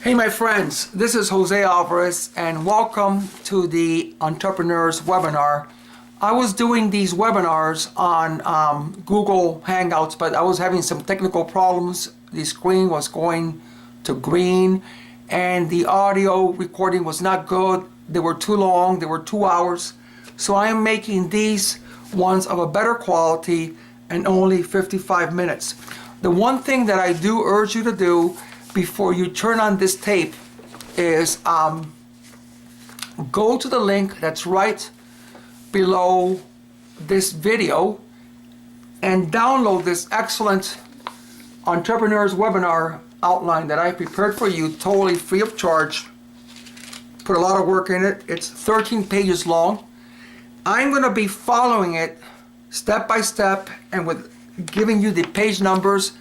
Hey my friends, this is Jose Alvarez and welcome to the Entrepreneurs webinar. I was doing these webinars on Google Hangouts, but I was having some technical problems. The screen was going to green and the audio recording was not good. They were too long, they were 2 hours. So I am making these ones of a better quality and only 55 minutes. The one thing that I do urge you to do before you turn on this tape is go to the link that's right below this video and download this excellent Entrepreneurs webinar outline that I prepared for you totally free of charge. Put a lot of work in it. It's 13 pages long. I'm going to be following it step by step and with giving you the page numbers,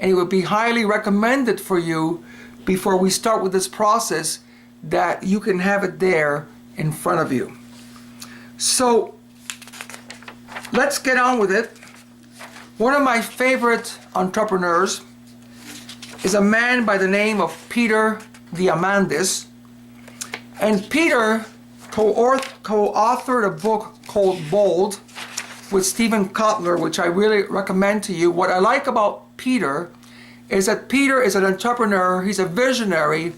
and it would be highly recommended for you before we start with this process that you can have it there in front of you. So let's get on with it. One of my favorite entrepreneurs is a man by the name of Peter Diamandis. And Peter co-authored a book called Bold with Steven Kotler, which I really recommend to you. What I like about Peter is that Peter is an entrepreneur, he's a visionary.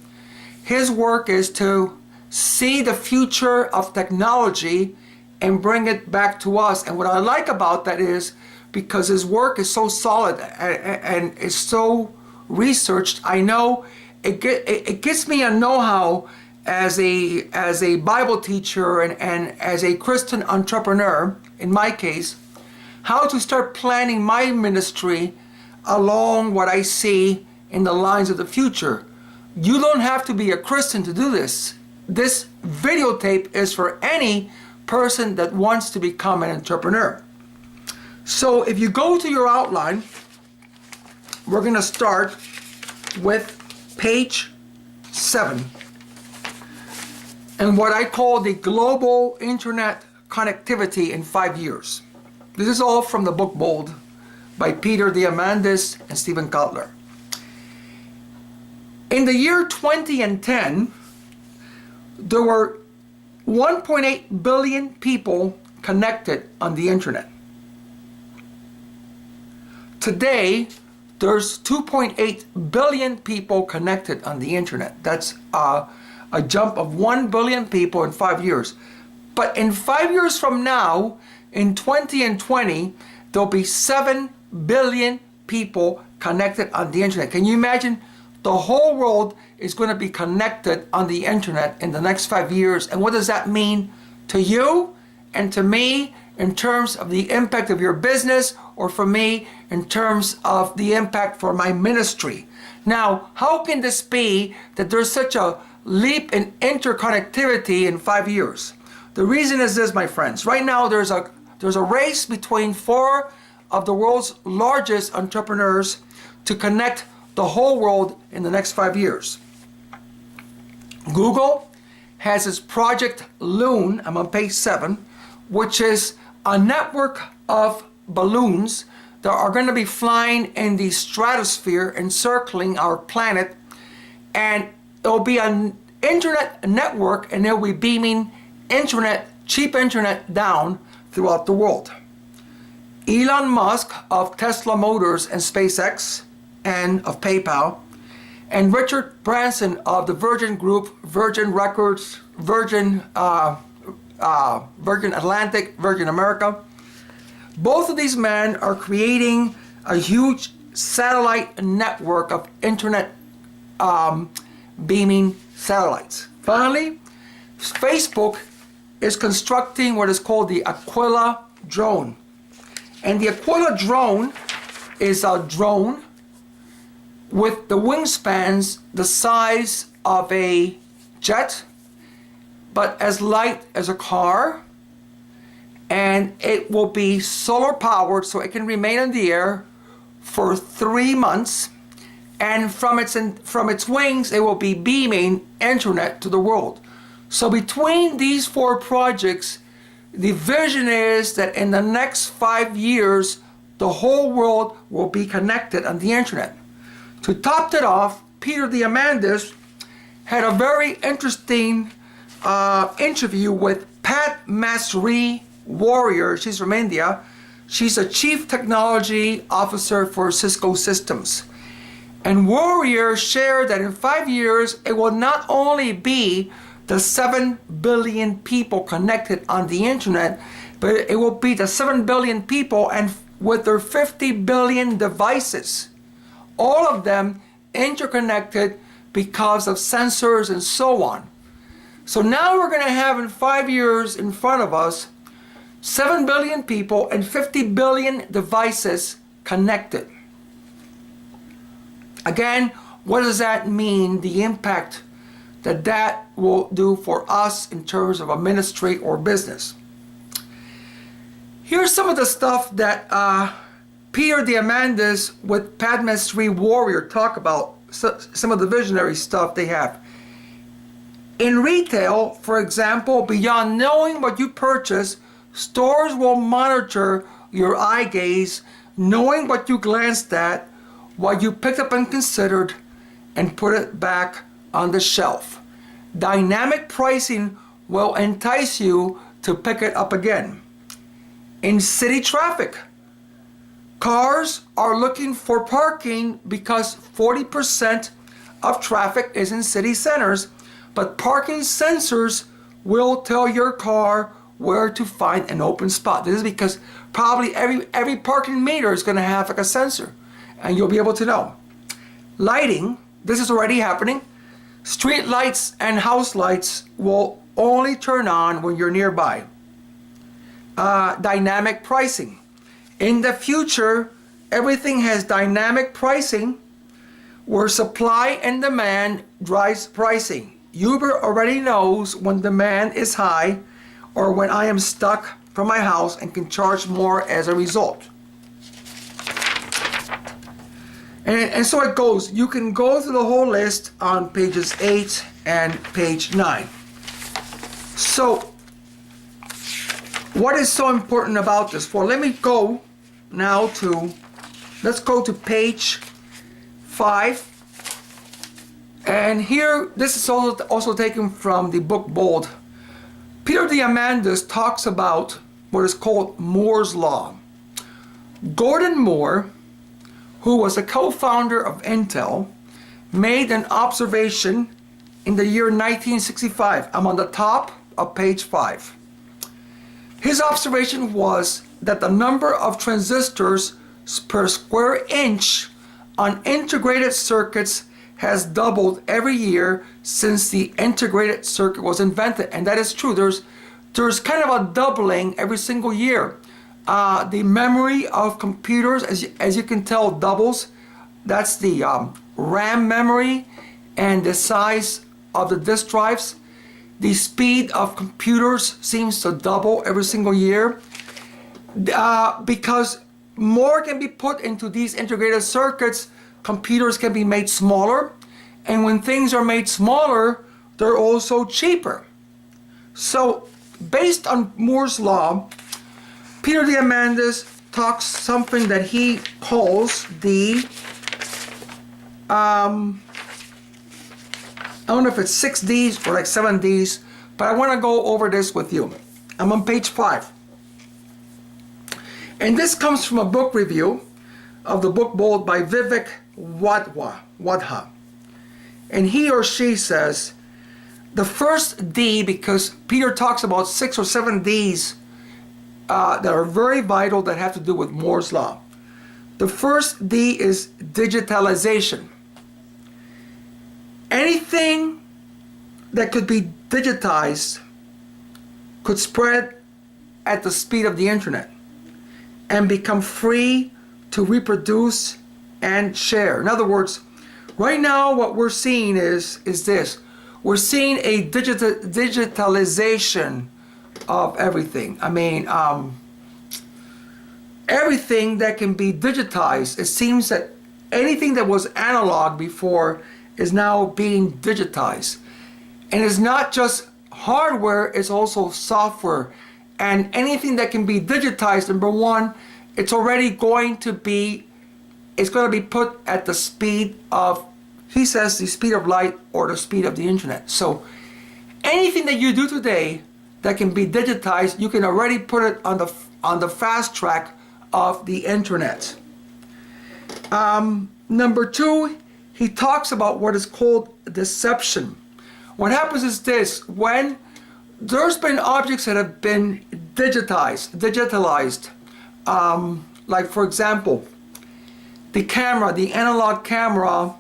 His work is to see the future of technology and bring it back to us. And what I like about that is because his work is so solid and is so researched, I know it gives me a know-how as a Bible teacher and as a Christian entrepreneur, in my case, how to start planning my ministry along what I see in the lines of the future. You don't have to be a Christian to do this. This videotape is for any person that wants to become an entrepreneur. So if you go to your outline, we're going to start with page 7 and what I call the global internet connectivity in 5 years. This is all from the book Bold by Peter Diamandis and Steven Kotler. In the year 2010, there were 1.8 billion people connected on the internet. Today, there's 2.8 billion people connected on the internet. That's a jump of 1 billion people in 5 years. But in 5 years from now, in 2020, there'll be 7 billion people connected on the internet. Can you imagine? The whole world is going to be connected on the internet in the next 5 years. And what does that mean to you and to me in terms of the impact of your business, or for me in terms of the impact for my ministry? Now, how can this be that there's such a leap in interconnectivity in 5 years? The reason is this, my friends. Right now there's a race between 4 of the world's largest entrepreneurs to connect the whole world in the next 5 years. Google has its Project Loon, I'm on page 7, which is a network of balloons that are going to be flying in the stratosphere, encircling our planet, and it'll be an internet network, and they'll be beaming cheap internet down throughout the world. Elon Musk of Tesla Motors and SpaceX and of PayPal, and Richard Branson of the Virgin Group, Virgin Records, Virgin Atlantic, Virgin America. Both of these men are creating a huge satellite network of internet beaming satellites. Finally, Facebook is constructing what is called the Aquila drone. And the Aquila drone is a drone with the wingspans the size of a jet, but as light as a car, and it will be solar powered so it can remain in the air for 3 months, and from its wings it will be beaming internet to the world. So between these 4 projects, the vision is that in the next 5 years the whole world will be connected on the internet. To top it off, Peter Diamandis had a very interesting interview with Pat Masri Warrior. She's from India. She's a Chief Technology Officer for Cisco Systems. And Warrior shared that in 5 years, it will not only be the 7 billion people connected on the internet, but it will be the 7 billion people and with their 50 billion devices, all of them interconnected because of sensors and so on. So now we're going to have in 5 years in front of us 7 billion people and 50 billion devices connected. Again, what does that mean? The impact that that will do for us in terms of a ministry or business. Here's some of the stuff that Peter Diamandis with Padma Sri Warrior talk about, some of the visionary stuff they have. In retail, for example, beyond knowing what you purchase, stores will monitor your eye gaze, knowing what you glanced at, what you picked up and considered, and put it back on the shelf. Dynamic pricing will entice you to pick it up again. In city traffic, cars are looking for parking because 40% of traffic is in city centers, but parking sensors will tell your car where to find an open spot. This is because probably every parking meter is going to have like a sensor, and you'll be able to know. Lighting, this is already happening. Street lights and house lights will only turn on when you're nearby. Dynamic pricing. In the future, everything has dynamic pricing where supply and demand drives pricing. Uber already knows when demand is high or when I am stuck from my house and can charge more as a result. And so it goes. You can go through the whole list on pages 8 and page 9. So, what is so important about this? Well, let me go now to, let's go to page 5. And here, this is also taken from the book Bold. Peter Diamandis talks about what is called Moore's Law. Gordon Moore, who was a co-founder of Intel, made an observation in the year 1965. I'm on the top of page 5. His observation was that the number of transistors per square inch on integrated circuits has doubled every year since the integrated circuit was invented. And that is true. There's kind of a doubling every single year. The memory of computers, as you can tell, doubles. That's the RAM memory and the size of the disk drives. The speed of computers seems to double every single year because more can be put into these integrated circuits. Computers can be made smaller, and when things are made smaller, they're also cheaper. So, based on Moore's Law, Peter Diamandis talks something that he calls the, I don't know if it's 6 Ds or like 7 Ds, but I want to go over this with you. I'm on page 5. And this comes from a book review of the book Bold by Vivek Wadhwa. And he or she says, the first D, because Peter talks about 6 or 7 Ds that are very vital that have to do with Moore's Law. The first D is digitalization. Anything that could be digitized could spread at the speed of the internet and become free to reproduce and share. In other words, right now what we're seeing is this. We're seeing a digitalization of everything. I mean, everything that can be digitized, it seems that anything that was analog before is now being digitized. And it's not just hardware, it's also software. And anything that can be digitized, number one, it's already going to be, it's going to be put at the speed of He says the speed of light or the speed of the internet. So anything that you do today that can be digitized, you can already put it on the fast track of the internet. Number two, he talks about what is called deception. What happens is this: when there's been objects that have been digitalized, like for example, the camera, the analog camera,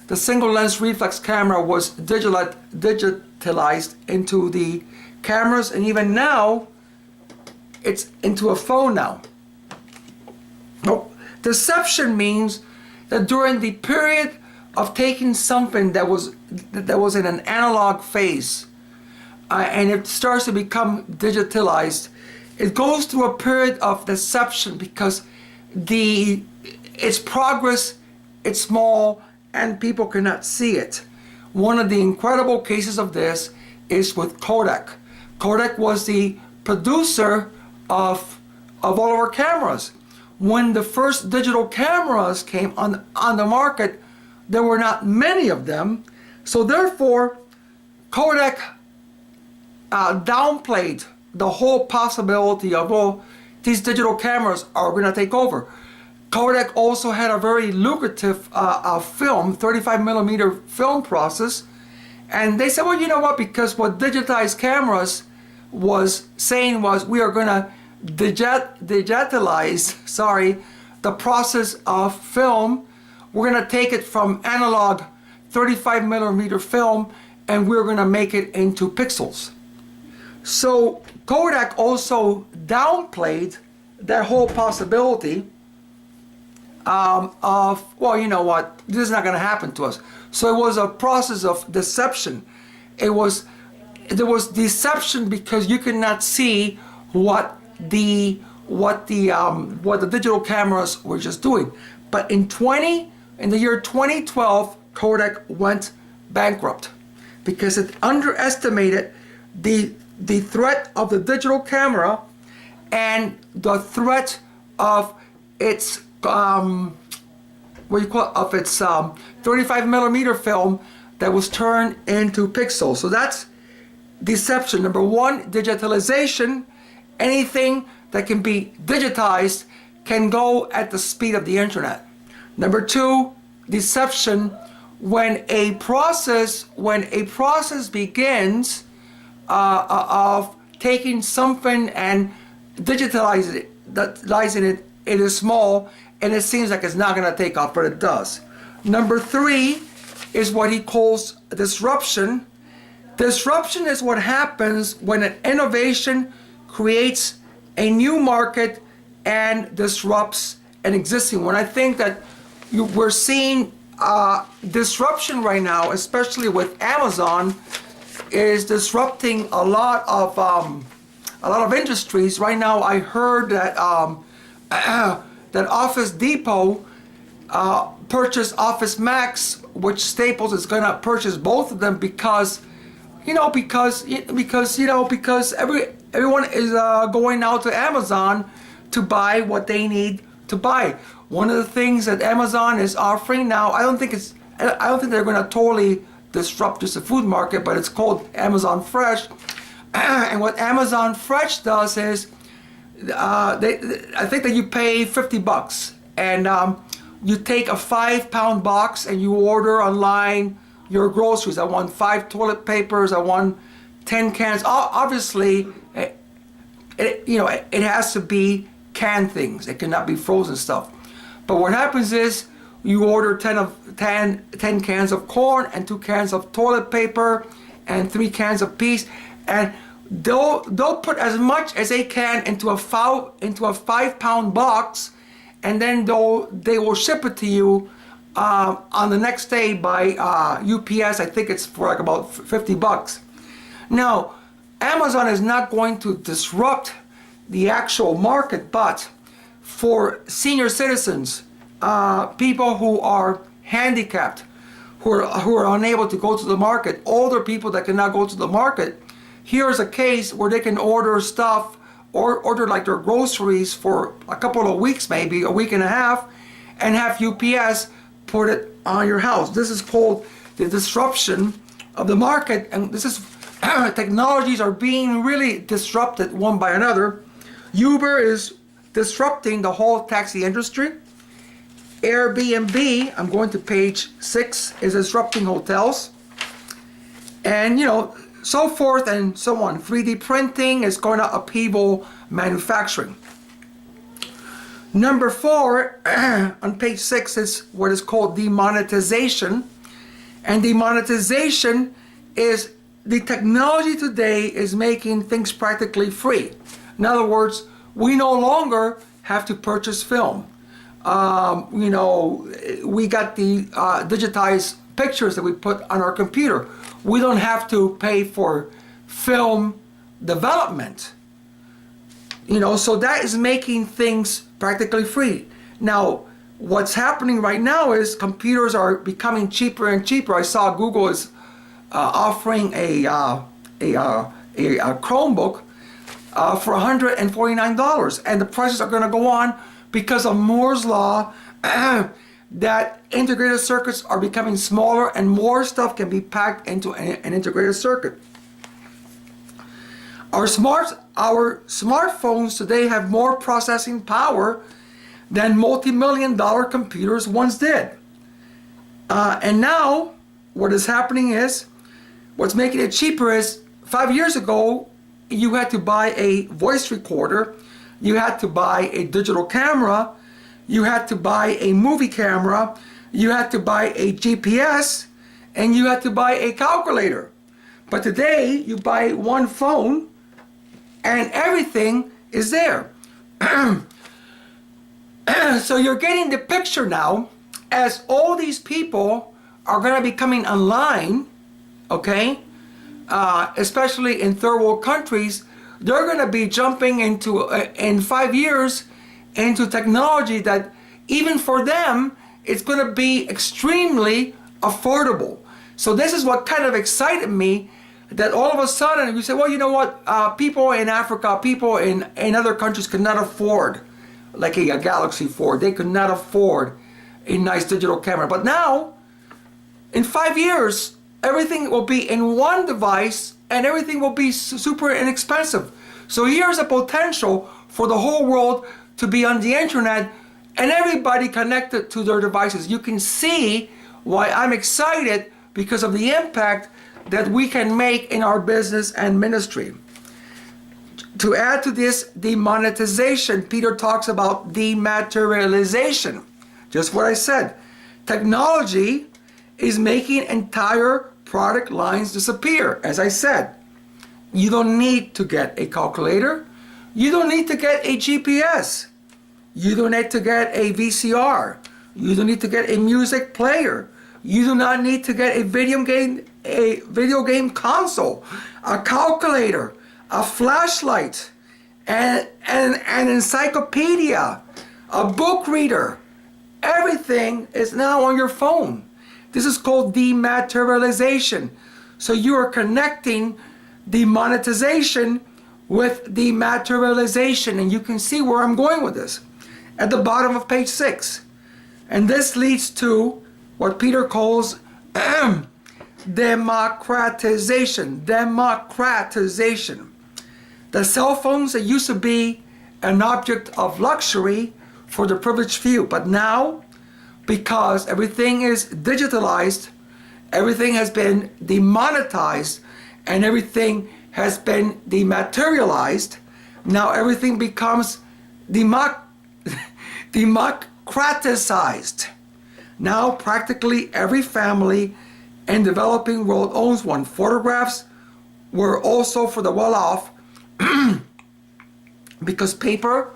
the single lens reflex camera was digitalized into the cameras, and even now it's into a phone now. Nope. Deception means that during the period of taking something that was in an analog phase, and it starts to become digitalized, it goes through a period of deception because its progress, it's small and people cannot see it. One of the incredible cases of this is with Kodak. Kodak was the producer of all of our cameras. When the first digital cameras came on the market, there were not many of them. So therefore, Kodak downplayed the whole possibility of, oh, these digital cameras are going to take over. Kodak also had a very lucrative film, 35 millimeter film process. And they said, well, you know what, because what digitized cameras was saying was, we are going to digitalize the process of film. We're going to take it from analog 35 millimeter film and we're going to make it into pixels. So Kodak also downplayed that whole possibility of, well, you know what, this is not going to happen to us. So it was a process of deception. There was deception because you could not see what the digital cameras were just doing. But in the year 2012, Kodak went bankrupt because it underestimated the threat of the digital camera and the threat of its 35 millimeter film that was turned into pixels. So that's deception. Number one, digitalization. Anything that can be digitized can go at the speed of the internet. Number two, deception. When a process begins of taking something and digitalizing it, it is small and it seems like it's not going to take off, but it does. Number three is what he calls disruption. Disruption is what happens when an innovation creates a new market and disrupts an existing one. I think that we're seeing disruption right now, especially with Amazon, is disrupting a lot of industries. Right now, I heard that that Office Depot purchased Office Max, which Staples is going to purchase both of them because everyone is going now to Amazon to buy what they need to buy. One of the things that Amazon is offering now, I don't think they're going to totally disrupt just the food market, but it's called Amazon Fresh. And what Amazon Fresh does is, I think that you pay $50 and you take a 5-pound box and you order online your groceries. I want 5 toilet papers. I want 10 cans. Obviously, it has to be canned things. It cannot be frozen stuff. But what happens is you order 10 cans of corn and 2 cans of toilet paper and 3 cans of peas, and they'll put as much as they can into a 5-pound box, and then they will ship it to you on the next day by UPS. I think it's for like about $50. Now, Amazon is not going to disrupt the actual market, but for senior citizens, people who are handicapped, who are unable to go to the market, older people that cannot go to the market, here's a case where they can order stuff or order like their groceries for a couple of weeks, maybe a week and a half, and have UPS put it on your house. This is called the disruption of the market, and this is technologies are being really disrupted one by another. Uber is disrupting the whole taxi industry. Airbnb, I'm going to page 6, is disrupting hotels. And so forth and so on. 3D printing is going to upheaval manufacturing. Number 4 on page 6 is what is called demonetization. And demonetization is the technology today is making things practically free. In other words, we no longer have to purchase film. We got the digitized pictures that we put on our computer. We don't have to pay for film development. So that is making things practically free. Now, what's happening right now is computers are becoming cheaper and cheaper. I saw Google is offering a Chromebook for $149, and the prices are going to go on because of Moore's law. That integrated circuits are becoming smaller and more stuff can be packed into an integrated circuit. Our smartphones today have more processing power than multi-million-dollar computers once did. And now what is happening is, what's making it cheaper is 5 years ago you had to buy a voice recorder, you had to buy a digital camera, you had to buy a movie camera, you had to buy a GPS, and you had to buy a calculator. But today you buy one phone and everything is there. So you're getting the picture now, as all these people are going to be coming online, okay? Especially in third world countries, they're going to be jumping into, in 5 years, into technology that even for them, it's going to be extremely affordable. So this is what kind of excited me, that all of a sudden you say, well, you know what, people in Africa, people in other countries could not afford like a Galaxy 4. They could not afford a nice digital camera. But now, in 5 years, everything will be in one device and everything will be super inexpensive. So here's a potential for the whole world to be on the internet and everybody connected to their devices. You can see why I'm excited, because of the impact that we can make in our business and ministry. To add to this demonetization, Peter talks about dematerialization. Just what I said. Technology is making entire product lines disappear. As I said, you don't need to get a calculator. You don't need to get a GPS. You don't need to get a VCR. You don't need to get a music player. You do not need to get a video game console, a calculator, a flashlight, an encyclopedia, a book reader. Everything is now on your phone. This is called dematerialization. So you are connecting demonetization with dematerialization, and you can see where I'm going with this at the bottom of page 6. And this leads to what Peter calls democratization. Democratization. The cell phones that used to be an object of luxury for the privileged few, but now, because everything is digitalized, everything has been demonetized, and everything has been dematerialized, now everything becomes democratized. Now practically every family in the developing world owns one. Photographs were also for the well-off because paper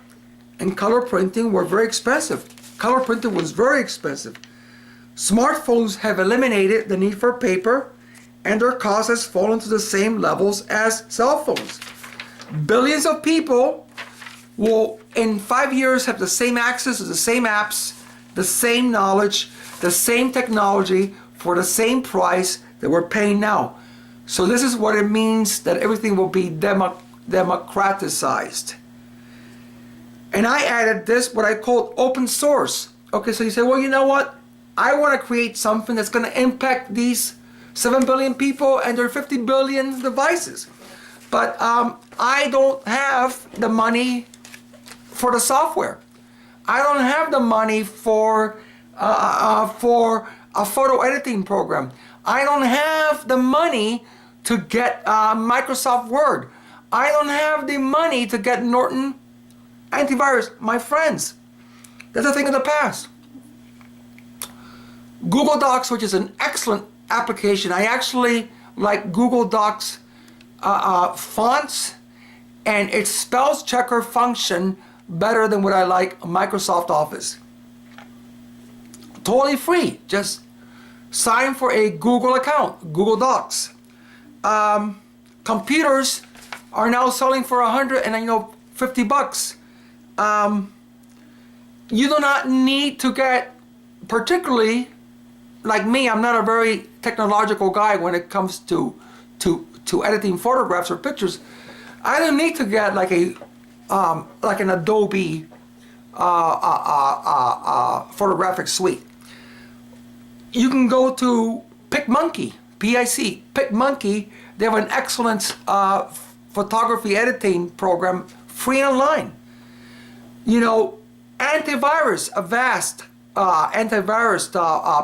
and color printing were very expensive. Color printing was very expensive. Smartphones have eliminated the need for paper, and their cost has fallen to the same levels as cell phones. Billions of people will in 5 years have the same access to the same apps, the same knowledge, the same technology for the same price that we're paying now. So this is what it means that everything will be democratized. And I added this, what I call open source. Okay, so you say, well, you know what? I want to create something that's going to impact these 7 billion people and their 50 billion devices. But I don't have the money for the software. I don't have the money for a photo editing program. I don't have the money to get Microsoft Word. I don't have the money to get Norton antivirus. My friends, that's a thing of the past. Google Docs, which is an excellent application. I actually like Google Docs fonts and its spells checker function better than what I like Microsoft Office. Totally free. Just sign for a Google account, Google Docs. Computers are now selling for $150. You do not need to get, particularly like me, I'm not a very technological guy when it comes to editing photographs or pictures. I don't need to get like an Adobe photographic suite. You can go to PicMonkey, P-I-C, PicMonkey. They have an excellent photography editing program, free online. You know, antivirus, Avast, antivirus,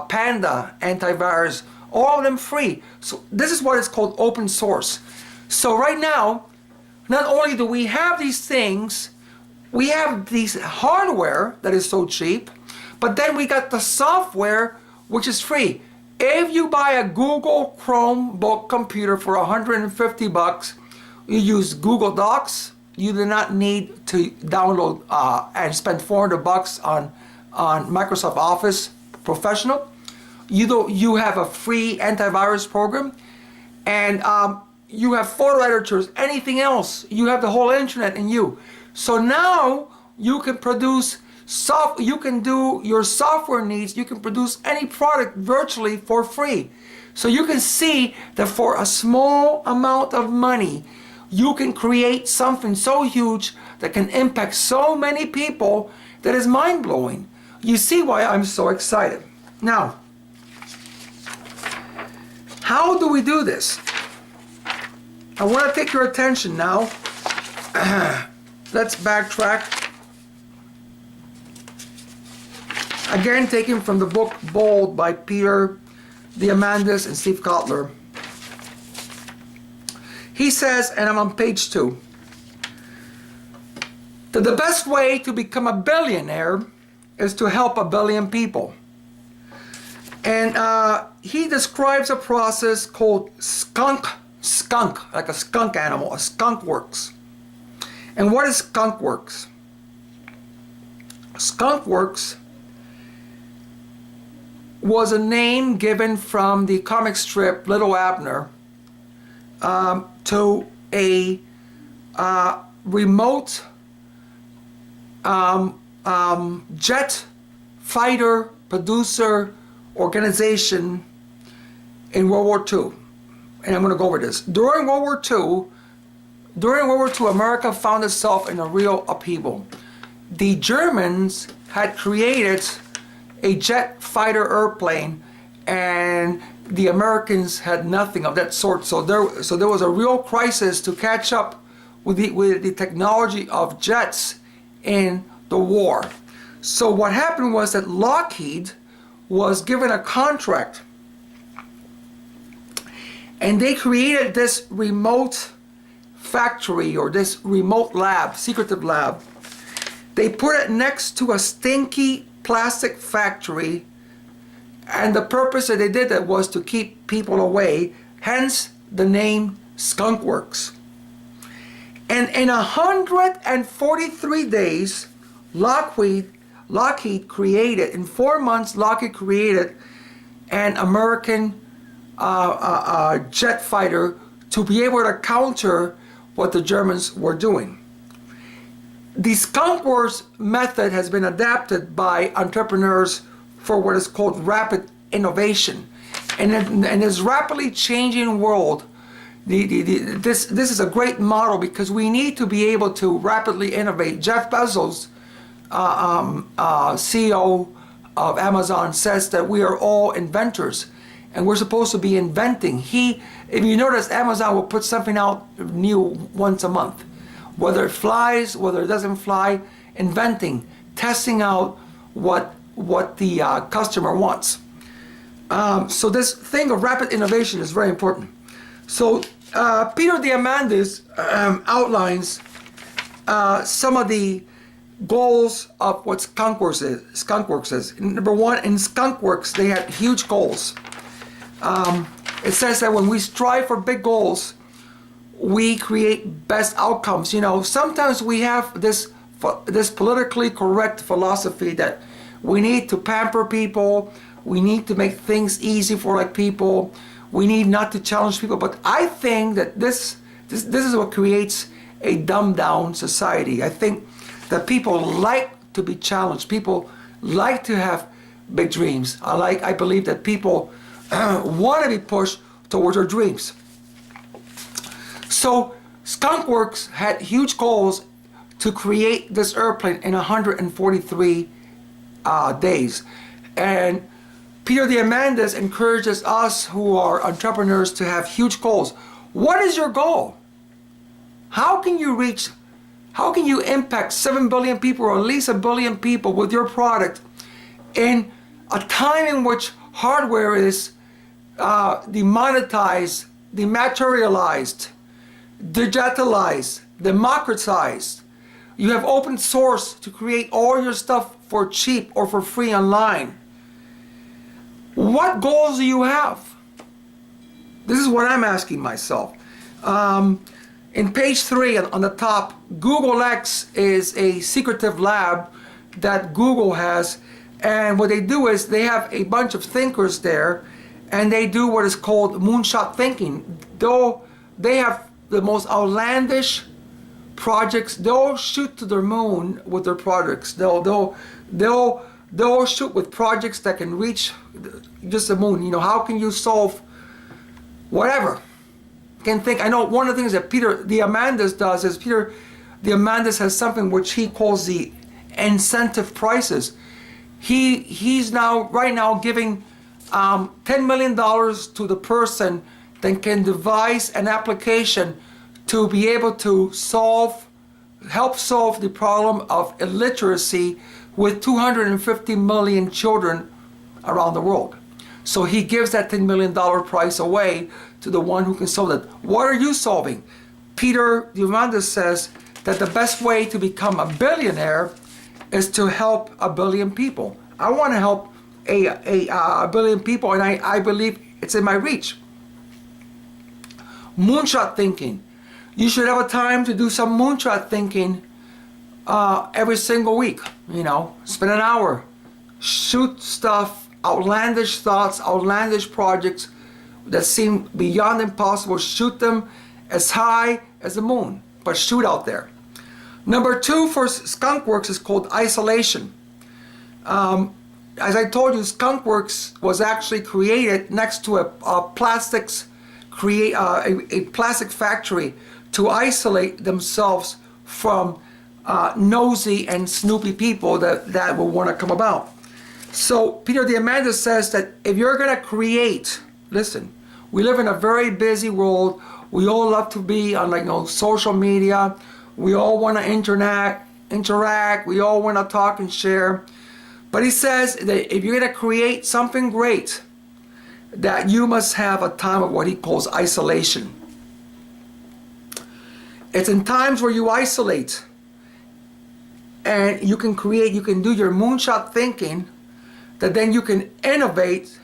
Panda antivirus, all of them free. So this is what is called open source. So right now, not only do we have these things, we have these hardware that is so cheap, but then we got the software which is free. If you buy a Google Chromebook computer for $150, you use Google Docs. You do not need to download and spend $400 on Microsoft Office Professional. You have a free antivirus program, and you have photo editors, anything else. You have the whole internet in you. So now you can produce you can do your software needs. You can produce any product virtually for free. So you can see that for a small amount of money, you can create something so huge that can impact so many people that is mind-blowing. You see why I'm so excited. Now, how do we do this? I want to take your attention now. Let's backtrack. Again, taken from the book Bold by Peter Diamandis and Steve Kotler. He says, and I'm on page 2, that the best way to become a billionaire is to help a billion people. And he describes a process called skunk, like a skunk animal, a skunk works. And what is skunk works? Skunk works was a name given from the comic strip Little Abner to a remote jet fighter producer organization in World War II. And I'm going to go over this. During World War II, America found itself in a real upheaval. The Germans had created a jet fighter airplane, and the Americans had nothing of that sort. So there was a real crisis to catch up with the technology of jets in the war. So what happened was that Lockheed was given a contract, and they created this remote factory or this remote lab, secretive lab. They put it next to a stinky plastic factory, and the purpose that they did that was to keep people away, hence the name Skunk Works. And in 143 days, Lockheed created, in 4 months, Lockheed created an American jet fighter to be able to counter what the Germans were doing. The Skunk Works method has been adapted by entrepreneurs for what is called rapid innovation. And in this rapidly changing world, this is a great model because we need to be able to rapidly innovate. Jeff Bezos, CEO of Amazon says that we are all inventors, and we're supposed to be inventing. If you notice, Amazon will put something out new once a month, whether it flies, whether it doesn't fly. Inventing, testing out what the customer wants. So this thing of rapid innovation is very important. So Peter Diamandis outlines some of the goals of what Skunkworks is. Number one, in Skunkworks, they had huge goals. It says that when we strive for big goals, we create best outcomes. You know, sometimes we have this politically correct philosophy that we need to pamper people, we need to make things easy for people, we need not to challenge people. But I think that this is what creates a dumbed down society. I think that people like to be challenged. People like to have big dreams. I believe that people want to be pushed towards their dreams. So Skunkworks had huge goals to create this airplane in 143 days. And Peter Diamandis encourages us who are entrepreneurs to have huge goals. What is your goal? How can you impact 7 billion people, or at least 1 billion people, with your product in a time in which hardware is demonetized, dematerialized, digitalized, democratized? You have open source to create all your stuff for cheap or for free online. What goals do you have? This is what I'm asking myself. In page 3 on the top, Google X is a secretive lab that Google has, and what they do is they have a bunch of thinkers there, and they do what is called moonshot thinking. Though they have the most outlandish projects, they'll shoot to the moon with their projects. They'll shoot with projects that can reach just the moon. You know, how can you solve whatever? Can think. I know one of the things that Peter Diamandis does is Peter Diamandis has something which he calls the incentive prices. He's right now giving $10 million to the person that can devise an application to be able to help solve the problem of illiteracy with 250 million children around the world. So he gives that $10 million prize away to the one who can solve it. What are you solving? Peter Diamandis says that the best way to become a billionaire is to help 1 billion people. I want to help a billion people, and I believe it's in my reach. Moonshot thinking. You should have a time to do some moonshot thinking every single week. You know, spend an hour, shoot stuff, outlandish thoughts, outlandish projects that seem beyond impossible. Shoot them as high as the moon, but shoot out there. Number 2 for Skunkworks is called isolation. As I told you, Skunkworks was actually created next to a plastic factory to isolate themselves from nosy and snoopy people that will want to come about. So Peter Diamandis says that if you're going to create, listen, we live in a very busy world. We all love to be on social media. We all want to interact. We all want to talk and share. But he says that if you're going to create something great, that you must have a time of what he calls isolation. It's in times where you isolate and you can create, you can do your moonshot thinking, that then you can innovate.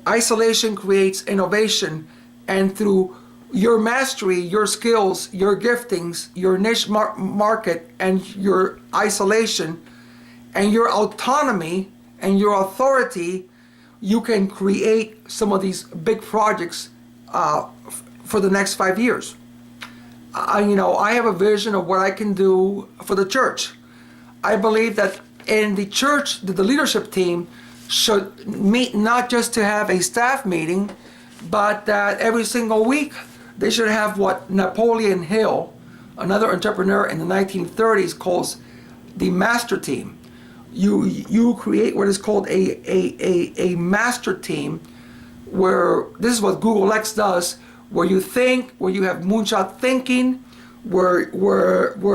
Isolation creates innovation, and through your mastery, your skills, your giftings, your niche market, and your isolation, and your autonomy, and your authority, you can create some of these big projects for the next 5 years. I have a vision of what I can do for the church. I believe that in the church, the leadership team should meet not just to have a staff meeting, but that every single week they should have what Napoleon Hill, another entrepreneur in the 1930s, calls the master team. you create what is called a master team, where this is what Google X does, where you think, where you have moonshot thinking, where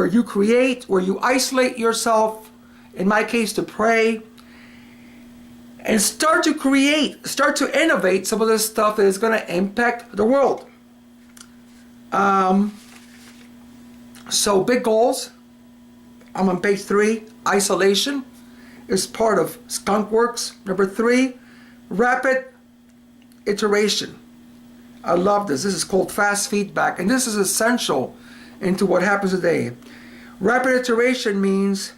you create, where you isolate yourself, in my case to pray, and start to create, start to innovate some of this stuff that is going to impact the world. So big goals. I'm on page 3. Isolation is part of Skunkworks. Number 3, rapid iteration. I love this. This is called fast feedback, and this is essential into what happens today. Rapid iteration means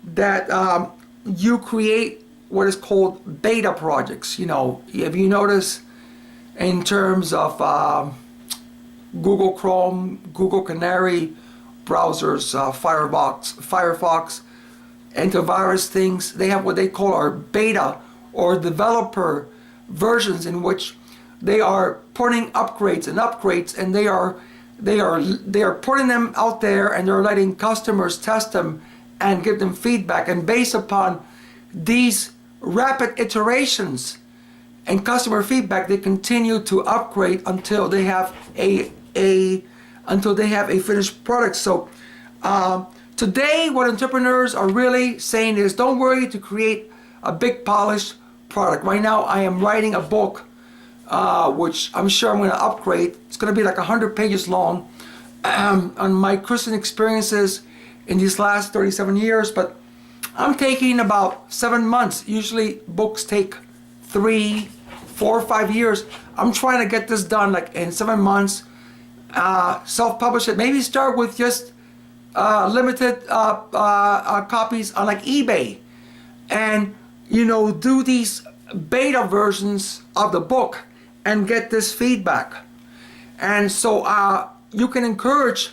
that you create what is called beta projects. You know, if you notice in terms of Google Chrome, Google Canary browsers, Firefox, antivirus things, they have what they call our beta or developer versions, in which they are putting upgrades, and they are putting them out there, and they're letting customers test them and give them feedback, and based upon these rapid iterations and customer feedback, they continue to upgrade until they have a finished product. So today what entrepreneurs are really saying is, don't worry to create a big polished product. Right now I am writing a book, which I'm sure I'm going to upgrade. It's going to be like 100 pages long, on my Christian experiences in these last 37 years, but I'm taking about 7 months. Usually books take 3, 4, 5 years. I'm trying to get this done like in 7 months, self-publish it, maybe start with just limited copies on like eBay, and do these beta versions of the book and get this feedback. And so you can encourage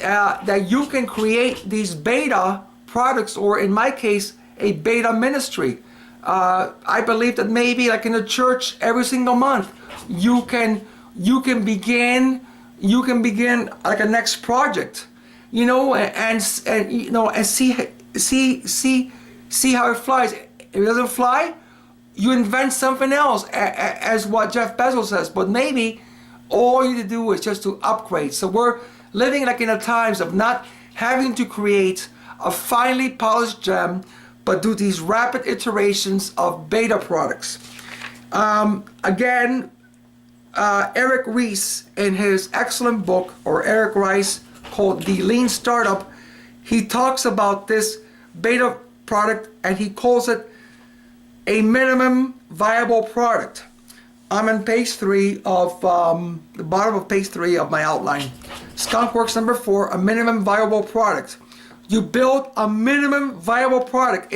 that you can create these beta products, or in my case a beta ministry. I believe that maybe like in the church, every single month you can begin like a next project, and see how it flies. If it doesn't fly, you invent something else, as what Jeff Bezos says. But maybe all you need to do is just to upgrade. So we're living like in the times of not having to create a finely polished gem, but do these rapid iterations of beta products. Again, Eric Ries, in his excellent book, or Eric Rice, called The Lean Startup, he talks about this beta product, and he calls it a minimum viable product. I'm on page 3 of the bottom of page 3 of my outline. Skunkworks number 4, a minimum viable product. You build a minimum viable product.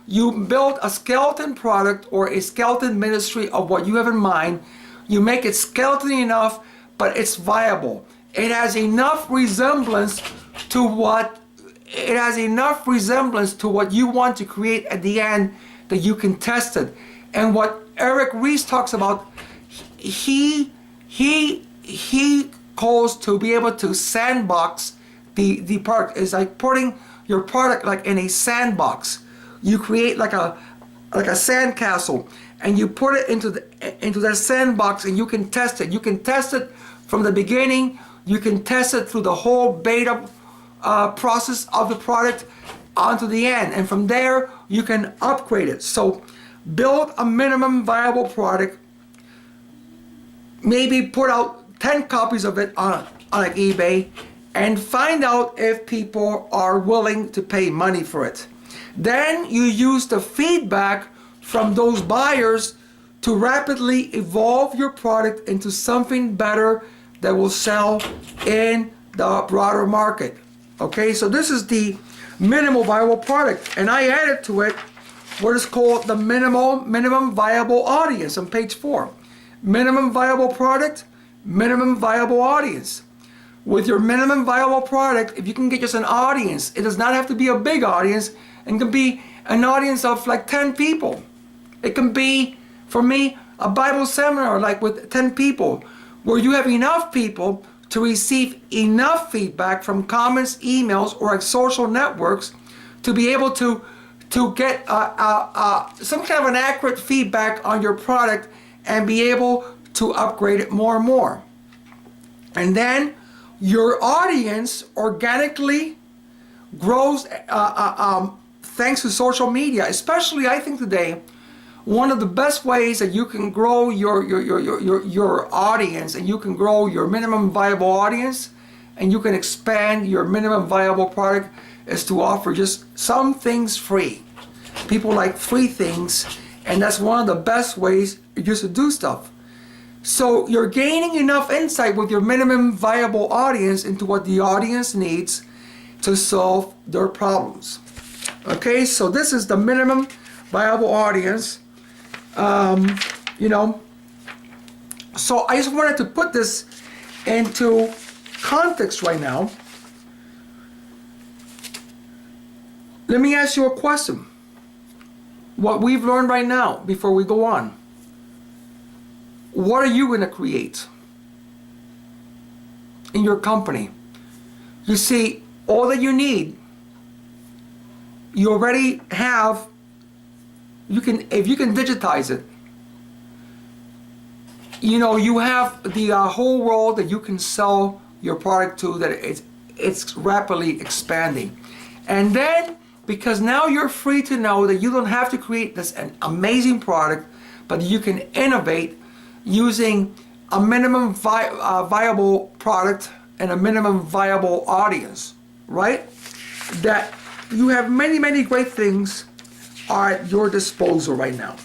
You build a skeleton product or a skeleton ministry of what you have in mind. You make it skeleton enough, but it's viable. It has enough resemblance to what you want to create at the end, that you can test it. And what Eric Ries talks about, he calls to be able to sandbox the product. Is like putting your product like in a sandbox. You create like a sand castle, and you put it into that sandbox, and you can test it. You can test it from the beginning. You can test it through the whole beta process of the product onto the end, and from there you can upgrade it. So build a minimum viable product. Maybe put out 10 copies of it on like eBay, and find out if people are willing to pay money for it. Then you use the feedback from those buyers to rapidly evolve your product into something better that will sell in the broader market. Okay, so this is the minimal viable product, and I added to it what is called the minimum viable audience on page 4. Minimum viable product, minimum viable audience. With your minimum viable product, if you can get just an audience, it does not have to be a big audience, and can be an audience of like 10 people. It can be, for me, a Bible seminar like with 10 people, where you have enough people to receive enough feedback from comments, emails, or like social networks to be able to to get some kind of an accurate feedback on your product and be able to upgrade it more and more. And then your audience organically grows thanks to social media. Especially, I think today, one of the best ways that you can grow your audience, and you can grow your minimum viable audience, and you can expand your minimum viable product, is to offer just some things free. People like free things, and that's one of the best ways just to do stuff. So you're gaining enough insight with your minimum viable audience into what the audience needs to solve their problems. Okay, so this is the minimum viable audience. You know, so I just wanted to put this into context right now. Let me ask you a question. What we've learned right now, before we go on, what are you going to create in your company? You see, all that you need, you already have. You can, if you can digitize it, you know, you have the whole world that you can sell your product to, that it's rapidly expanding. And then, because now you're free to know that you don't have to create this an amazing product, but you can innovate using a minimum viable product and a minimum viable audience, right? That you have many, many great things are at your disposal right now.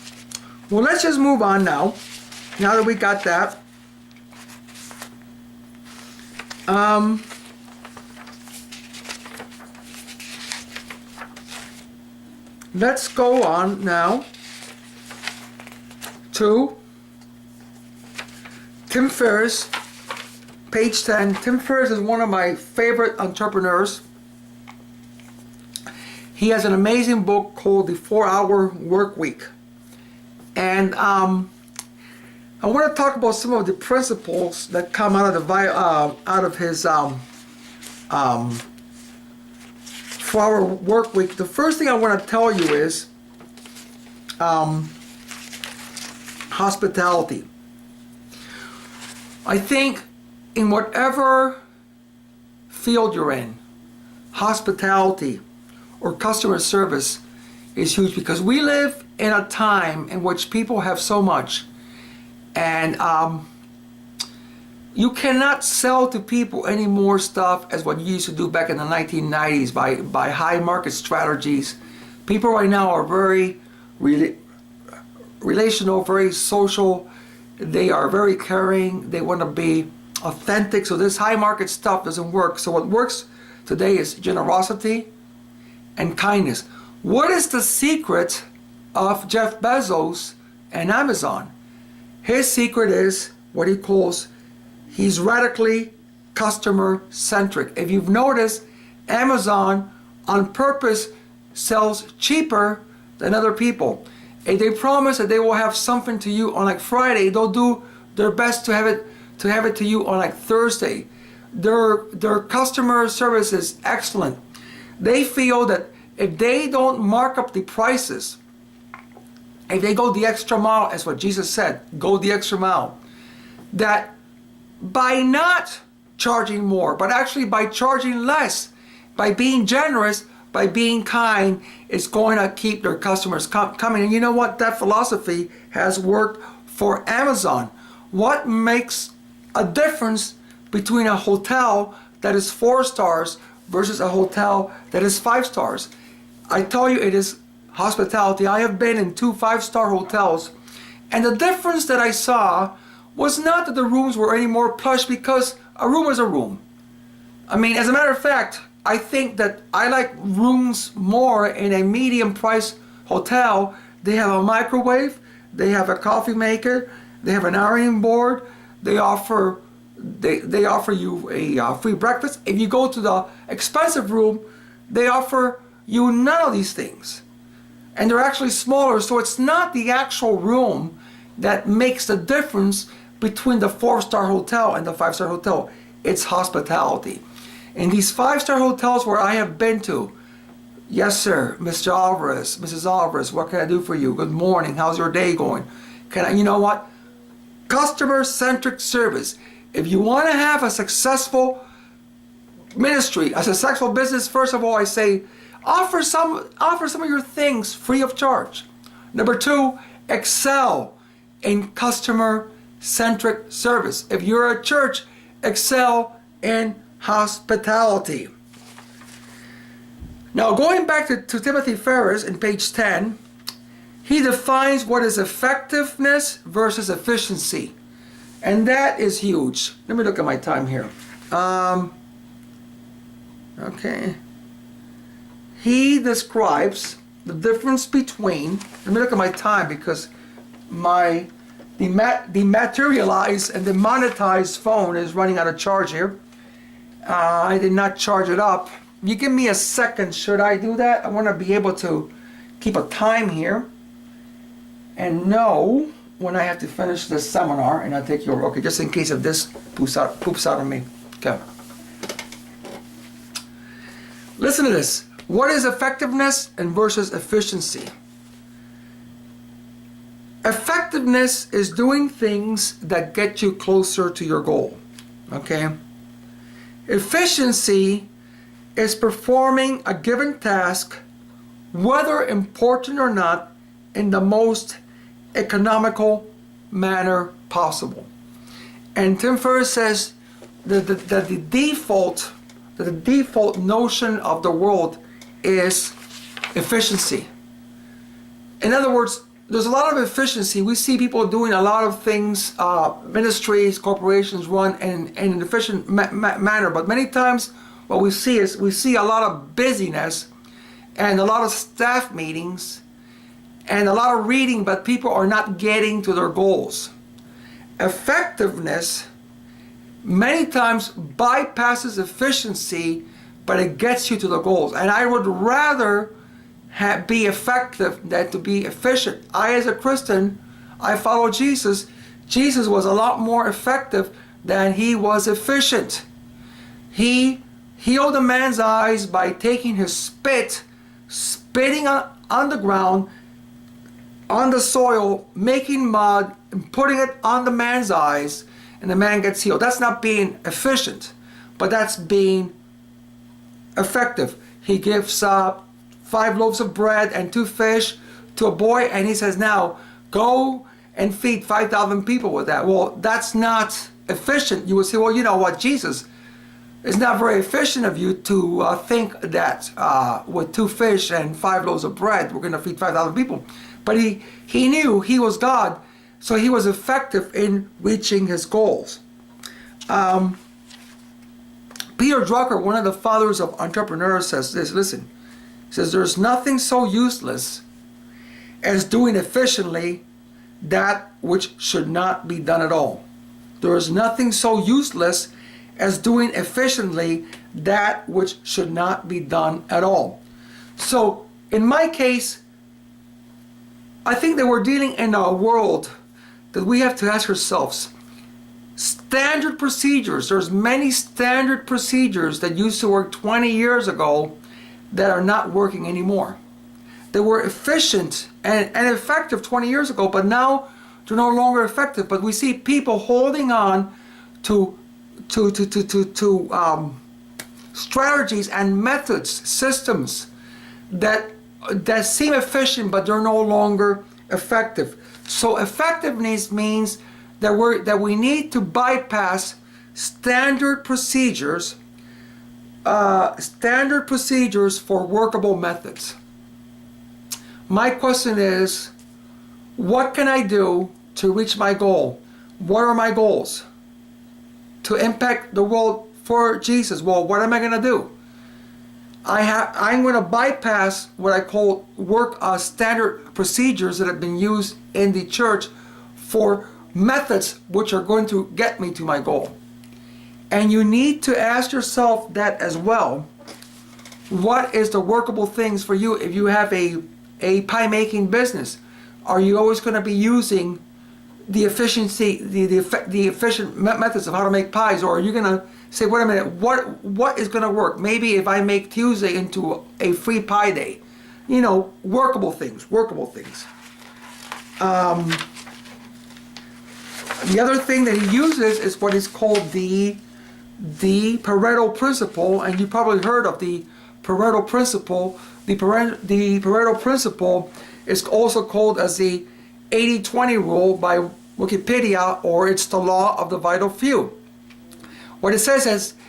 Well, let's just move on now. Now that we got that, let's go on now to Tim Ferriss, page 10. Tim Ferriss is one of my favorite entrepreneurs. He has an amazing book called The 4-Hour Work Week. And I want to talk about some of the principles that come out of his 4-Hour Work Week. The first thing I want to tell you is hospitality. I think in whatever field you're in, hospitality or customer service is huge, because we live in a time in which people have so much, and you cannot sell to people any more stuff as what you used to do back in the 1990s by high market strategies. People right now are very relational, very social. They are very caring. They want to be authentic. So this high market stuff doesn't work. So what works today is generosity and kindness. What is the secret of Jeff Bezos and Amazon? His secret is what he calls, he's radically customer centric. If you've noticed, Amazon on purpose sells cheaper than other people. If they promise that they will have something to you on like Friday, they'll do their best to have it to you on like Thursday. Their customer service is excellent. They feel that if they don't mark up the prices, if they go the extra mile, as what Jesus said, go the extra mile, that by not charging more, but actually by charging less, by being generous, by being kind, it's going to keep their customers coming. And you know what? That philosophy has worked for Amazon. What makes a difference between a hotel that is 4 stars versus a hotel that is 5 stars? I tell you, it is hospitality. I have been in 2 5-star hotels, and the difference that I saw was not that the rooms were any more plush, because a room is a room. I mean, as a matter of fact, I think that I like rooms more in a medium price hotel. They have a microwave, they have a coffee maker, they have an ironing board, they offer you a free breakfast. If you go to the expensive room, they offer you none of these things. And they're actually smaller, so it's not the actual room that makes the difference between the 4-star hotel and the 5-star hotel. It's hospitality. In these 5-star hotels where I have been to, Yes, sir. Mr. Alvarez, Mrs. Alvarez, what can I do for you? Good morning. How's your day going? Can I, you know what? Customer-centric service. If you want to have a successful ministry, a successful business, first of all, I say, offer some of your things free of charge. Number two, excel in customer-centric service. If you're a church, excel in hospitality. Now, going back to Timothy Ferris in page 10, he defines what is effectiveness versus efficiency. And that is huge. Let me look at my time here. Okay. He describes the difference between, let me look at my time because my dematerialized and demonetized phone is running out of charge here. I did not charge it up. You give me a second, should I do that? I want to be able to keep a time here and know when I have to finish this seminar, and I'll take you over. Okay, just in case if this poops out on me. Okay. Listen to this. What is effectiveness and versus efficiency? Effectiveness is doing things that get you closer to your goal. Okay? Efficiency is performing a given task, whether important or not, in the most economical manner possible. And Tim Ferriss says that the default notion of the world is efficiency. In other words, there's a lot of efficiency. We see people doing a lot of things, ministries, corporations run in an efficient manner, but many times what we see is a lot of busyness and a lot of staff meetings and a lot of reading, but people are not getting to their goals. Effectiveness many times bypasses efficiency, but it gets you to the goals. And I would rather be effective than to be efficient. I, as a Christian, I follow Jesus. Jesus was a lot more effective than he was efficient. He healed a man's eyes by taking his spitting on the ground, on the soil, making mud, and putting it on the man's eyes, and the man gets healed. That's not being efficient, but that's being effective. He gives 5 loaves of bread and 2 fish to a boy, and he says, now go and feed 5,000 people with that. Well, that's not efficient. You would say, well, you know what, Jesus, it's not very efficient of you to think that with 2 fish and 5 loaves of bread, we're going to feed 5,000 people. But he knew he was God, so he was effective in reaching his goals. Peter Drucker, one of the fathers of entrepreneurs, says this, listen, he says, there's nothing so useless as doing efficiently that which should not be done at all. There is nothing so useless as doing efficiently that which should not be done at all. So in my case, I think that we're dealing in a world that we have to ask ourselves, standard procedures, there's many standard procedures that used to work 20 years ago that are not working anymore. They were efficient and effective 20 years ago, but now they're no longer effective. But we see people holding on to strategies and methods, systems that seem efficient, but they're no longer effective. So effectiveness means that we need to bypass standard procedures for workable methods. My question is, what can I do to reach my goal? What are my goals? To impact the world for Jesus. Well, what am I going to do? I'm going to bypass what I call standard procedures that have been used in the church for methods which are going to get me to my goal. And you need to ask yourself that as well. What is the workable things for you if you have a pie making business? Are you always going to be using the efficiency, the efficient methods of how to make pies, or are you gonna say, wait a minute, what is gonna work? Maybe if I make Tuesday into a free pie day, you know, workable things. The other thing that he uses is what is called the Pareto principle, and you probably heard of the Pareto principle. The Pareto principle is also called as the 80-20 rule by Wikipedia, or it's the law of the vital few. What it says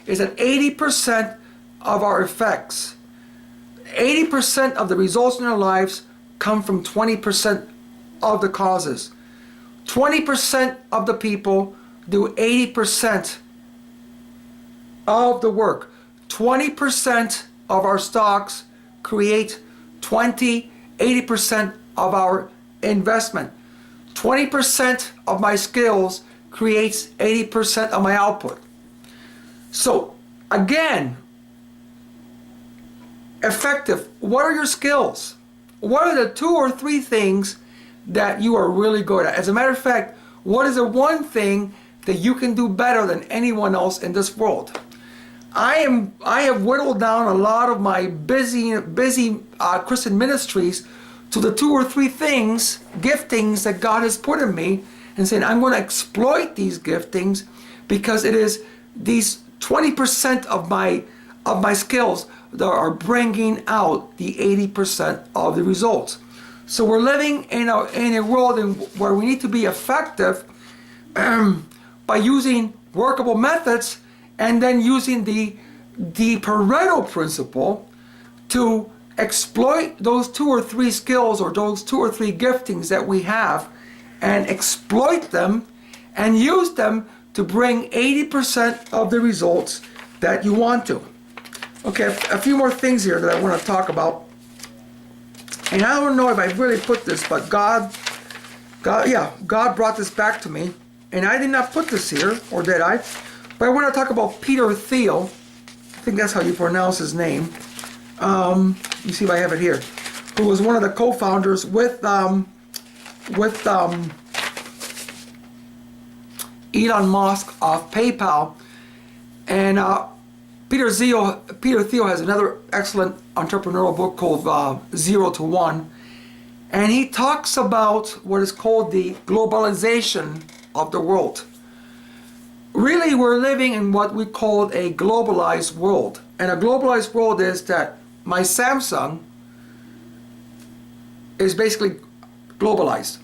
is that 80% of our effects, 80% of the results in our lives come from 20% of the causes. 20% of the people do 80% of the work. 20% of our stocks create 80% of our investment. 20% of my skills creates 80% of my output. So again, effective, what are your skills? What are the 2 or 3 things that you are really good at? As a matter of fact, what is the one thing that you can do better than anyone else in this world? I have whittled down a lot of my busy Christian ministries to the 2 or 3 things, giftings that God has put in me, and saying I'm going to exploit these giftings because it is these 20% of my skills that are bringing out the 80% of the results. So we're living in a world where we need to be effective by using workable methods, and then using the Pareto principle to exploit those 2 or 3 skills, or those 2 or 3 giftings that we have, and exploit them and use them to bring 80% of the results that you want to. Okay, a few more things here that I want to talk about. And I don't know if I really put this, but God brought this back to me. And I did not put this here, or did I? But I want to talk about Peter Thiel. I think that's how you pronounce his name. You see if I have it here. Who was one of the co-founders with Elon Musk of PayPal. And Peter Thiel has another excellent entrepreneurial book called 0 to 1. And he talks about what is called the globalization of the world. Really, we're living in what we call a globalized world. And a globalized world is that my Samsung is basically globalized.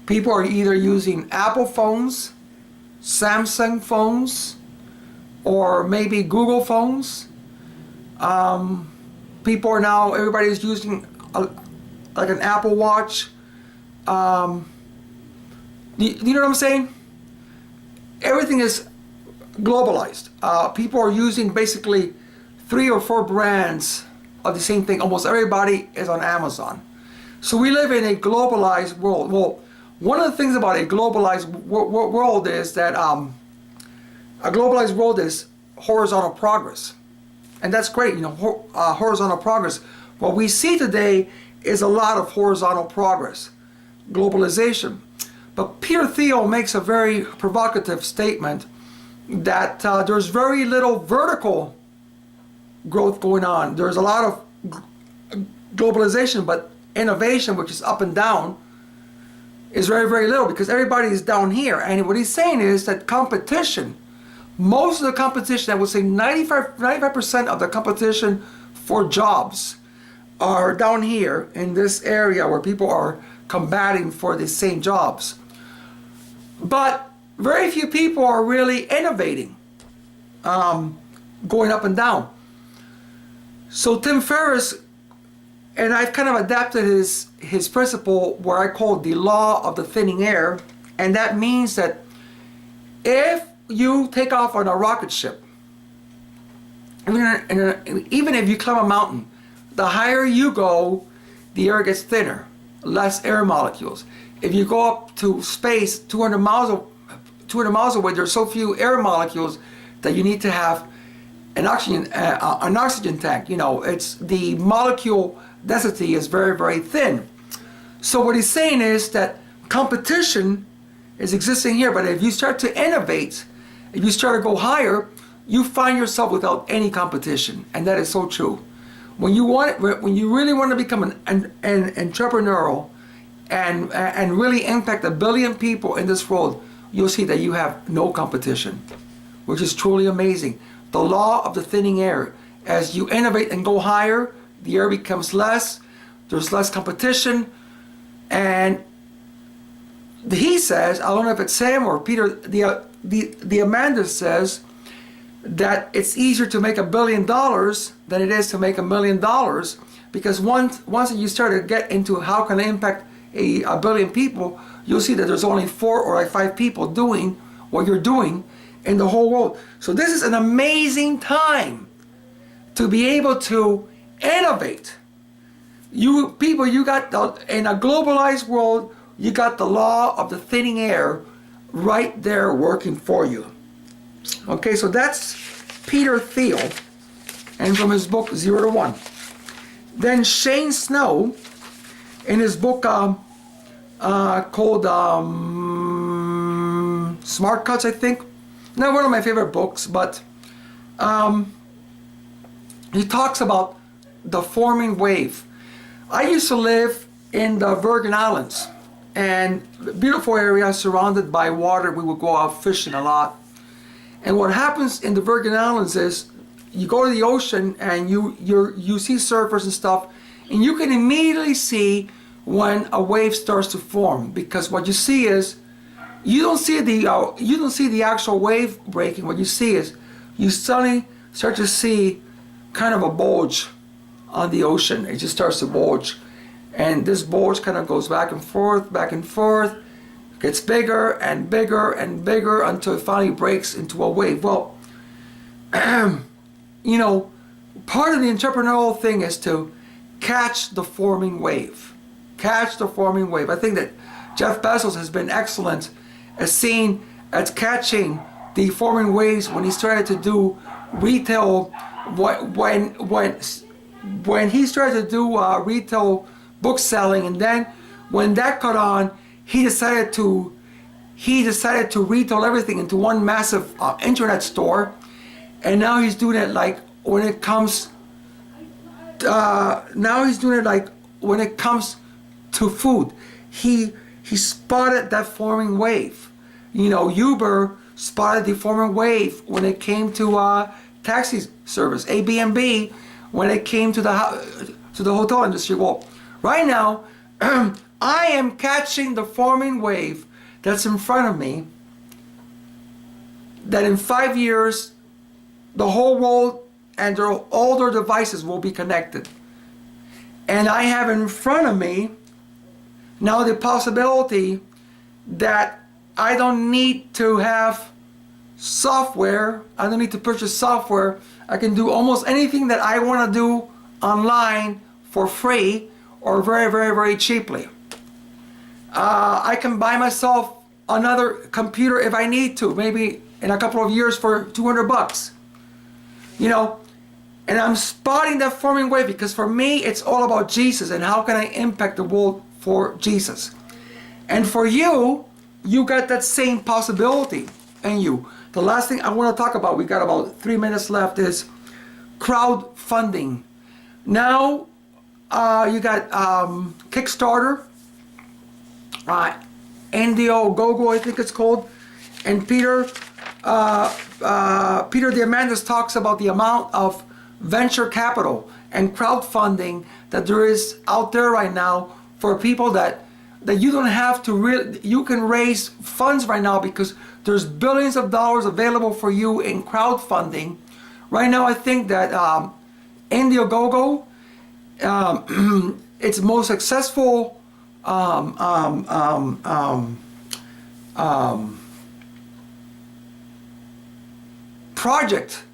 People are either using Apple phones, Samsung phones, or maybe Google phones. People are now, everybody's using like an Apple Watch. You know what I'm saying? Everything is globalized. People are using basically 3 or 4 brands of the same thing. Almost everybody is on Amazon. So we live in a globalized world. Well, one of the things about a globalized world is that a globalized world is horizontal progress. And that's great, you know, horizontal progress. What we see today is a lot of horizontal progress, globalization. But Peter Thiel makes a very provocative statement that there's very little vertical growth going on. There's a lot of globalization, but innovation, which is up and down, is very, very little because everybody is down here. And what he's saying is that competition, most of the competition, I would say 95% of the competition for jobs are down here in this area where people are combating for the same jobs. But very few people are really innovating, going up and down. So Tim Ferriss, and I've kind of adapted his principle where I call it the law of the thinning air, and that means that if you take off on a rocket ship, even if you climb a mountain, the higher you go, the air gets thinner, less air molecules. If you go up to space 200 miles away, there's so few air molecules that you need to have an oxygen tank. You know, it's the molecule density is very, very thin. So what he's saying is that competition is existing here, but if you start to innovate, if you start to go higher, you find yourself without any competition, and that is so true. When you really want to become an entrepreneurial and really impact 1 billion people in this world, you'll see that you have no competition, which is truly amazing. The law of the thinning air. As you innovate and go higher, the air becomes less, there's less competition, and he says, I don't know if it's Sam or Peter, the Amanda says that it's easier to make $1 billion than it is to make $1 million, because once you start to get into how can I impact a billion people, you'll see that there's only 4 or 5 people doing what you're doing in the whole world. So this is an amazing time to be able to innovate. You people, you got in a globalized world, you got the law of the thinning air right there working for you. Okay, so that's Peter Thiel, and from his book 0 to 1. Then Shane Snow, in his book called Smart Cuts, I think. Not one of my favorite books, but he talks about the forming wave. I used to live in the Virgin Islands, and beautiful area surrounded by water. We would go out fishing a lot. And what happens in the Virgin Islands is you go to the ocean and you see surfers and stuff, and you can immediately see when a wave starts to form, because what you see is you don't see the actual wave breaking. What you see is you suddenly start to see kind of a bulge on the ocean. It just starts to bulge, and this bulge kind of goes back and forth, gets bigger and bigger and bigger until it finally breaks into a wave. Well, you know, part of the entrepreneurial thing is to catch the forming wave. Catch the forming wave. I think that Jeff Bezos has been excellent at catching the forming waves when he started to do retail. When he started to do retail book selling, and then when that caught on, he decided to retail everything into one massive internet store, and now he's doing it like when it comes. When it comes to food. He spotted that forming wave. You know, Uber spotted the forming wave when it came to taxi service. Airbnb when it came to the hotel industry. Well, right now, I am catching the forming wave that's in front of me, that in 5 years, the whole world and all their devices will be connected. And I have in front of me now the possibility that I don't need to have software, I don't need to purchase software. I can do almost anything that I want to do online for free or very, very, very cheaply. I can buy myself another computer if I need to, maybe in a couple of years for $200. You know, and I'm spotting that forming wave because for me it's all about Jesus and how can I impact the world for Jesus. And for you, you got that same possibility in you. The last thing I want to talk about, we got about 3 minutes left, is crowdfunding. Now you got Kickstarter, Indiegogo, I think it's called, and Peter Diamandis talks about the amount of venture capital and crowdfunding that there is out there right now for people that you don't have to really, you can raise funds right now because there's billions of dollars available for you in crowdfunding. Right now I think that Indiegogo, its most successful project,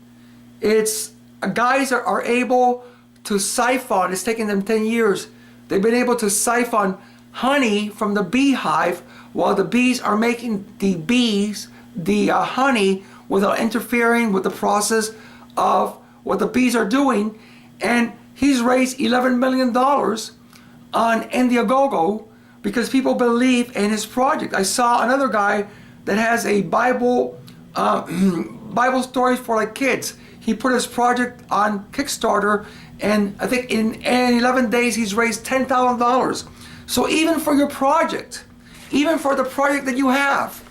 it's guys are able to siphon, it's taken them 10 years, they've been able to siphon honey from the beehive while the bees are making the honey without interfering with the process of what the bees are doing. And he's raised $11 million on Indiegogo because people believe in his project. I saw another guy that has a Bible Bible stories for like kids. He put his project on Kickstarter, and I think in 11 days he's raised $10,000. So even for your project, even for the project that you have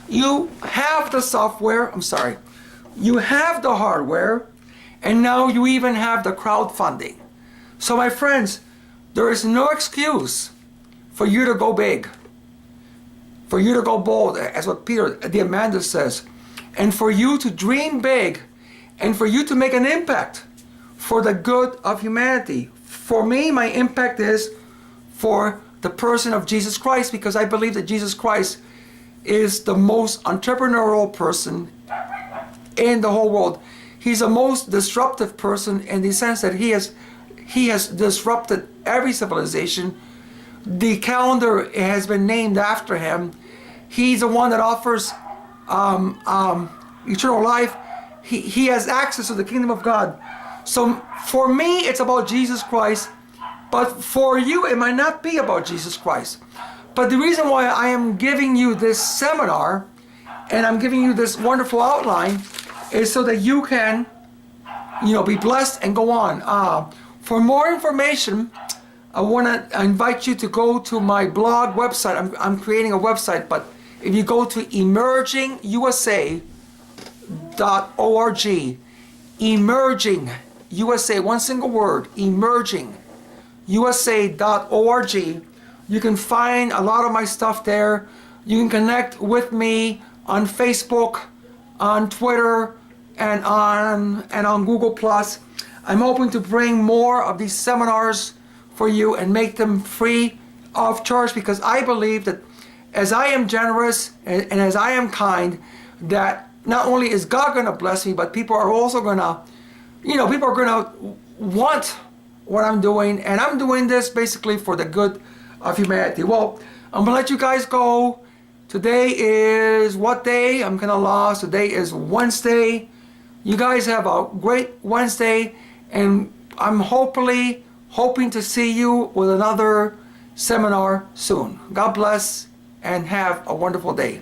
the software, you have the hardware, and now you even have the crowdfunding. So my friends, there is no excuse for you to go big, for you to go bold, as what Peter Diamandis says, and for you to dream big, and for you to make an impact for the good of humanity. For me, my impact is for the person of Jesus Christ, because I believe that Jesus Christ is the most entrepreneurial person in the whole world. He's the most disruptive person in the sense that he has disrupted every civilization. The calendar has been named after him. He's the one that offers eternal life. He has access to the kingdom of God. So for me, it's about Jesus Christ. But for you, it might not be about Jesus Christ. But the reason why I am giving you this seminar and I'm giving you this wonderful outline is so that you can, be blessed and go on. For more information, I want to invite you to go to my blog website. I'm creating a website, but if you go to emergingusa.org, emerging USA, one single word, emergingusa.org, you can find a lot of my stuff there. You can connect with me on Facebook, on Twitter, and on Google+. I'm hoping to bring more of these seminars for you and make them free of charge, because I believe that as I am generous and as I am kind, that not only is God going to bless me, but people are also going to, people are going to want what I'm doing, and I'm doing this basically for the good of humanity. Well, I'm going to let you guys go. Today is what day? I'm kind of lost. Today is Wednesday. You guys have a great Wednesday, and I'm hoping to see you with another seminar soon. God bless and have a wonderful day.